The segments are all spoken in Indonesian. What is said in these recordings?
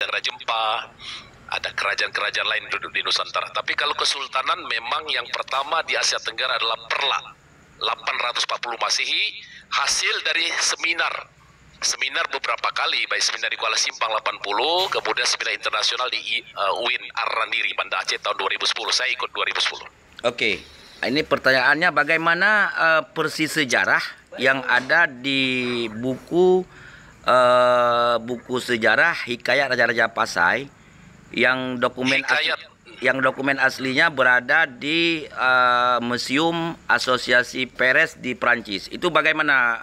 Negara Jempa, ada kerajaan-kerajaan lain duduk di Nusantara. Tapi kalau kesultanan memang yang pertama di Asia Tenggara adalah Perla, 840 Masehi, hasil dari seminar beberapa kali, baik seminar di Kuala Simpang 80, kemudian seminar internasional di UIN Ar-Randiri, Banda Aceh tahun 2010. Saya ikut 2010. Oke, ini pertanyaannya bagaimana persis sejarah yang ada di buku sejarah Hikayat Raja-Raja Pasai yang dokumen aslinya berada di Museum Asosiasi Peres di Prancis. Itu bagaimana?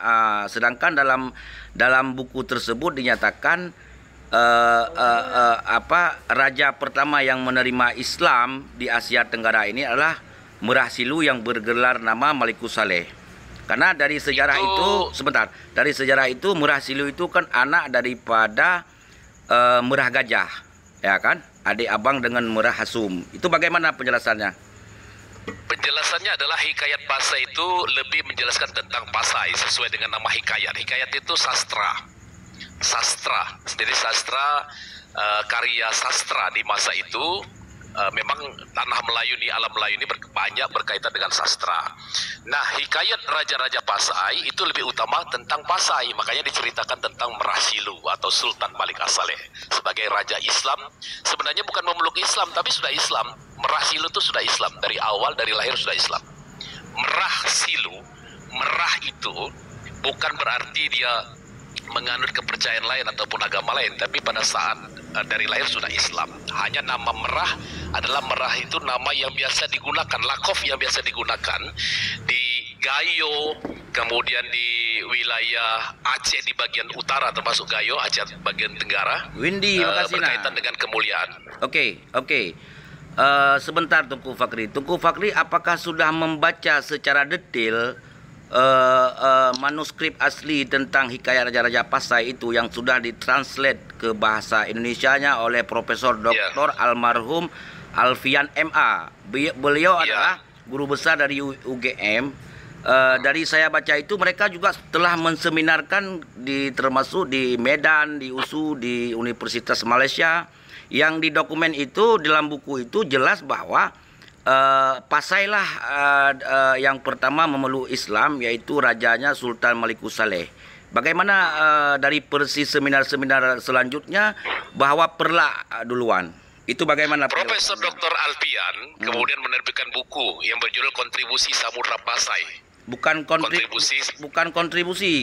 Sedangkan dalam buku tersebut dinyatakan raja pertama yang menerima Islam di Asia Tenggara ini adalah Merah Silu yang bergelar nama Malikus Saleh. Karena dari sejarah dari sejarah itu Merah Silu itu kan anak daripada Merah Gajah, ya kan? Adik abang dengan Merah Hasum. Itu bagaimana penjelasannya? Penjelasannya adalah Hikayat Pasai itu lebih menjelaskan tentang Pasai sesuai dengan nama Hikayat. Hikayat itu sastra. Jadi sastra, karya sastra di masa itu memang tanah Melayu ini, alam Melayu ini banyak berkaitan dengan sastra. Nah, Hikayat Raja-Raja Pasai itu lebih utama tentang Pasai, makanya diceritakan tentang Merah Silu atau Sultan Malik As-Saleh sebagai raja Islam. Sebenarnya bukan memeluk Islam, tapi sudah Islam. Merah Silu itu sudah Islam dari awal, dari lahir sudah Islam. Merah Silu, merah itu bukan berarti dia menganut kepercayaan lain ataupun agama lain, tapi pada saat dari lahir sudah Islam. Hanya nama Merah adalah Merah itu nama yang biasa digunakan, lakof yang biasa digunakan di Gayo, kemudian di wilayah Aceh di bagian utara termasuk Gayo, Aceh bagian tenggara. Windy, makasih berkaitan dengan kemuliaan. Oke. Sebentar Tunku Fakri, apakah sudah membaca secara detail manuskrip asli tentang Hikayat Raja-Raja Pasai itu yang sudah ditranslate ke bahasa Indonesianya oleh Profesor Dr. Almarhum Alfian MA. Beliau adalah guru besar dari UGM. Dari saya baca itu mereka juga telah menseminarkan termasuk di Medan, di USU, di Universitas Malaysia. Yang di dokumen itu, dalam buku itu jelas bahwa Pasai lah yang pertama memeluk Islam, yaitu rajanya Sultan Malikus Saleh. Bagaimana dari persis seminar-seminar selanjutnya bahwa Perla duluan? Itu bagaimana? Profesor Dr. Alfian kemudian menerbitkan buku yang berjudul Kontribusi Samudra Pasai. Bukan kontribusi.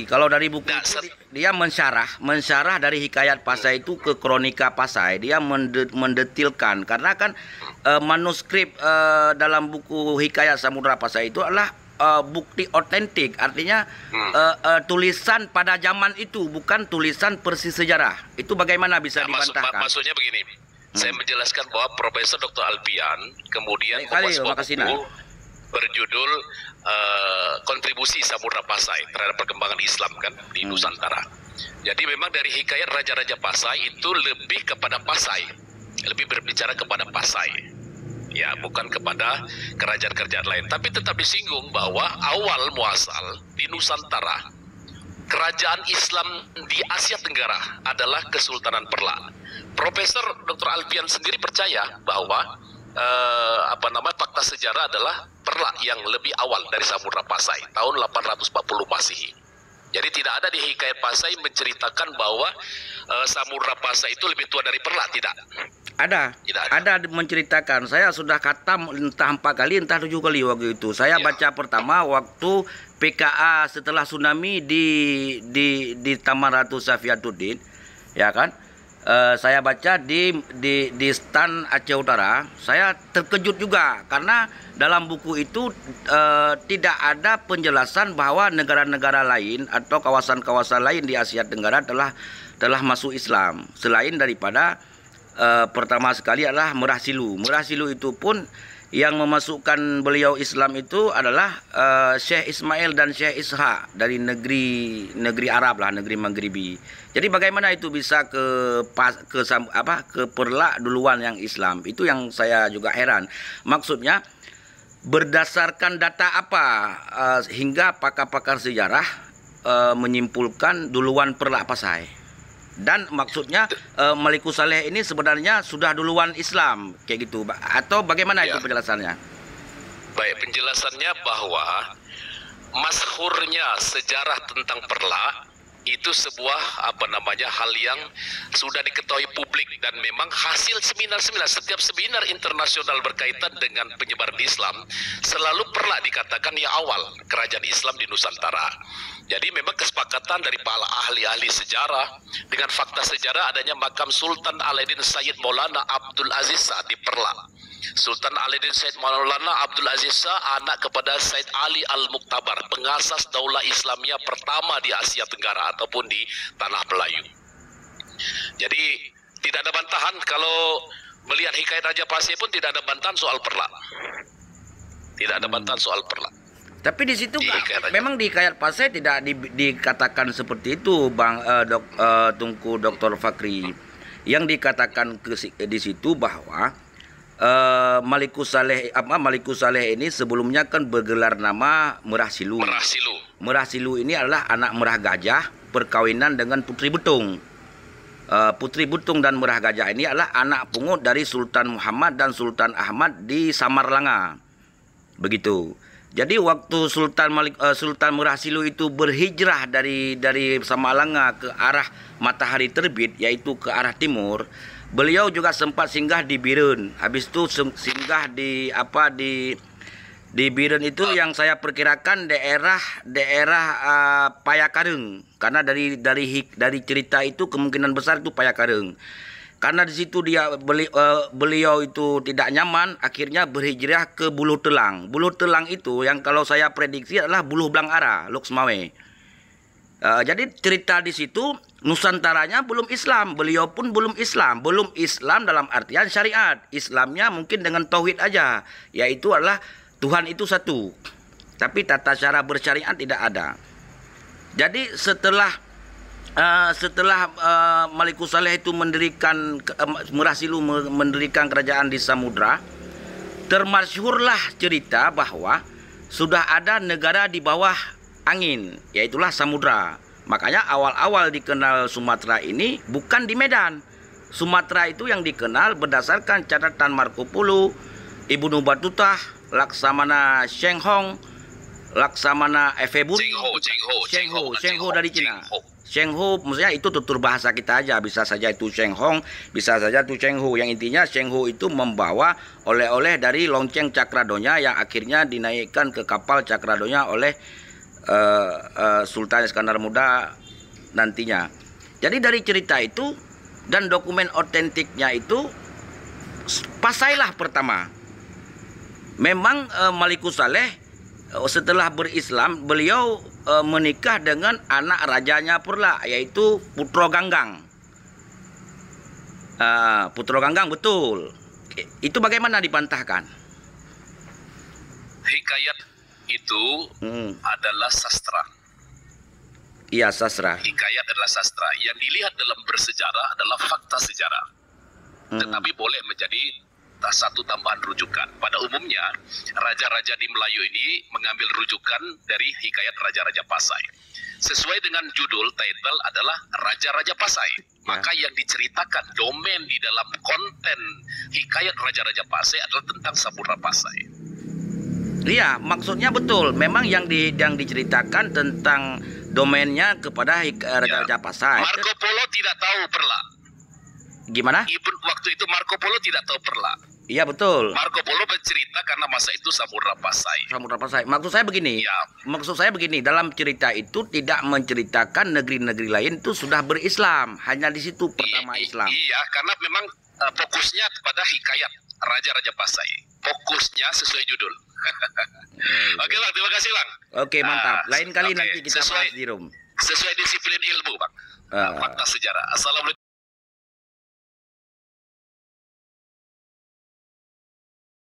Kalau dari buku itu dia mensyarah dari Hikayat Pasai itu ke Kronika Pasai. Dia mendetilkan karena kan manuskrip dalam buku Hikayat Samudra Pasai itu adalah bukti otentik. Artinya tulisan pada zaman itu, bukan tulisan persis sejarah. Itu bagaimana bisa dibantahkan? Maksudnya begini. Saya menjelaskan bahwa Profesor Dr. Alfian kemudian membuat buku berjudul Kontribusi Samudra Pasai terhadap perkembangan Islam kan di Nusantara. Jadi memang dari Hikayat Raja-Raja Pasai itu lebih kepada Pasai, lebih berbicara kepada Pasai, ya, bukan kepada kerajaan-kerajaan lain. Tapi tetap disinggung bahwa awal muasal di Nusantara kerajaan Islam di Asia Tenggara adalah Kesultanan Perla. Profesor Dr. Alfian sendiri percaya bahwa fakta sejarah adalah Perla yang lebih awal dari Samudra Pasai tahun 840 Masehi. Jadi tidak ada di Hikayat Pasai menceritakan bahwa Samudra Pasai itu lebih tua dari Perla, tidak. Ada menceritakan. Saya sudah khatam entah 4 kali entah 7 kali waktu itu. Saya baca pertama waktu PKA setelah tsunami di Taman Ratu Safiatuddin, ya kan? Saya baca di stan Aceh Utara. Saya terkejut juga karena dalam buku itu tidak ada penjelasan bahwa negara-negara lain atau kawasan-kawasan lain di Asia Tenggara telah masuk Islam selain daripada pertama sekali adalah Merah Silu. Merah Silu itu pun yang memasukkan beliau Islam itu adalah Syekh Ismail dan Syekh Ishaq dari negeri Arab lah, negeri Maghribi. Jadi bagaimana itu bisa ke Perla duluan yang Islam? Itu yang saya juga heran. Maksudnya berdasarkan data apa hingga pakar-pakar sejarah menyimpulkan duluan Perla Pasai? Dan maksudnya Malikus Saleh ini sebenarnya sudah duluan Islam kayak gitu, atau bagaimana itu penjelasannya? Baik, penjelasannya bahwa masyhurnya sejarah tentang Perla itu sebuah hal yang sudah diketahui publik, dan memang hasil seminar-seminar, setiap seminar internasional berkaitan dengan penyebaran Islam selalu Perla dikatakan yang awal kerajaan Islam di Nusantara. Jadi memang kesepakatan dari para ahli-ahli sejarah dengan fakta sejarah adanya makam Sultan Alaeddin Sayyid Maulana Abdul Aziz Shah di Perla. Sultan Alaeddin Sayyid Maulana Abdul Aziz Shah anak kepada Said Ali Al-Muktabar, pengasas Daulah Islamiyah pertama di Asia Tenggara ataupun di Tanah Melayu. Jadi tidak ada bantahan kalau melihat hikayat Raja Pasai pun tidak ada bantahan soal Perla. Tidak ada bantahan soal Perla. Tapi di situ memang di hikayat Pasai tidak dikatakan seperti itu, Bang Tunku Dr. Fakri. Yang dikatakan di situ bahwa Malikus Saleh ini sebelumnya kan bergelar nama Merah Silu. Merah Silu ini adalah anak Merah Gajah perkawinan dengan Putri Butung. Putri Butung dan Merah Gajah ini adalah anak pungut dari Sultan Muhammad dan Sultan Ahmad di Samarlanga. Begitu. Jadi waktu Sultan Merah Silu itu berhijrah dari Samarlanga ke arah matahari terbit, yaitu ke arah timur, beliau juga sempat singgah di Biren. Habis itu singgah di Biren itu yang saya perkirakan daerah Payakareng, karena dari cerita itu kemungkinan besar itu Payakareng. Karena di situ beliau itu tidak nyaman, akhirnya berhijrah ke Buluh Telang. Buluh Telang itu yang kalau saya prediksi adalah Buluh Blang Ara, Loksmawe. Jadi cerita di situ Nusantaranya belum Islam, beliau pun belum Islam dalam artian syariat. Islamnya mungkin dengan tauhid aja, yaitu adalah Tuhan itu satu, tapi tata cara bersyariat tidak ada. Jadi setelah Malikus Saleh itu mendirikan Merah Silu mendirikan kerajaan di Samudra, termasyhurlah cerita bahwa sudah ada negara di bawah angin, yaitulah Samudra. Makanya awal-awal dikenal Sumatera ini bukan di Medan. Sumatera itu yang dikenal berdasarkan catatan Marco Polo, Ibnu Battuta, Laksamana Cheng Hong, Laksamana Efeburi, Cheng Ho dari Cina. Cheng Ho maksudnya itu tutur bahasa kita aja, bisa saja itu Cheng Hong, bisa saja itu Cheng Ho. Yang intinya Cheng Ho itu membawa oleh-oleh dari lonceng Cakradonya yang akhirnya dinaikkan ke kapal Cakradonya oleh Sultan Iskandar Muda nantinya. Jadi dari cerita itu dan dokumen otentiknya itu, Pasailah pertama. Memang Malikus Saleh setelah berislam beliau menikah dengan anak rajanya Perla, yaitu Putro Ganggang. Putro Ganggang, betul. Itu bagaimana dibantahkan? Hikayat itu adalah sastra. Iya, sastra. Hikayat adalah sastra. Yang dilihat dalam bersejarah adalah fakta sejarah. Tetapi boleh menjadi satu tambahan rujukan. Pada umumnya, raja-raja di Melayu ini mengambil rujukan dari hikayat Raja-Raja Pasai. Sesuai dengan judul, title adalah Raja-Raja Pasai. Maka yang diceritakan domain di dalam konten hikayat Raja-Raja Pasai adalah tentang Samudra Pasai. Iya, maksudnya betul. Memang yang diceritakan tentang domainnya kepada Raja-Raja Pasai. Marco Polo tidak tahu Perla. Gimana? Waktu itu Marco Polo tidak tahu Perla. Iya, betul. Marco Polo bercerita karena masa itu Samudra Pasai. Samudra Pasai. Maksud saya begini, dalam cerita itu tidak menceritakan negeri-negeri lain itu sudah berislam. Hanya di situ pertama Islam. Iya, karena memang fokusnya pada hikayat Raja-Raja Pasai. Fokusnya sesuai judul. Oke Bang, terima kasih Bang. Oke, mantap. Lain kali nanti kita bahas di room. Sesuai disiplin ilmu Bang. Fakta sejarah. Assalamualaikum.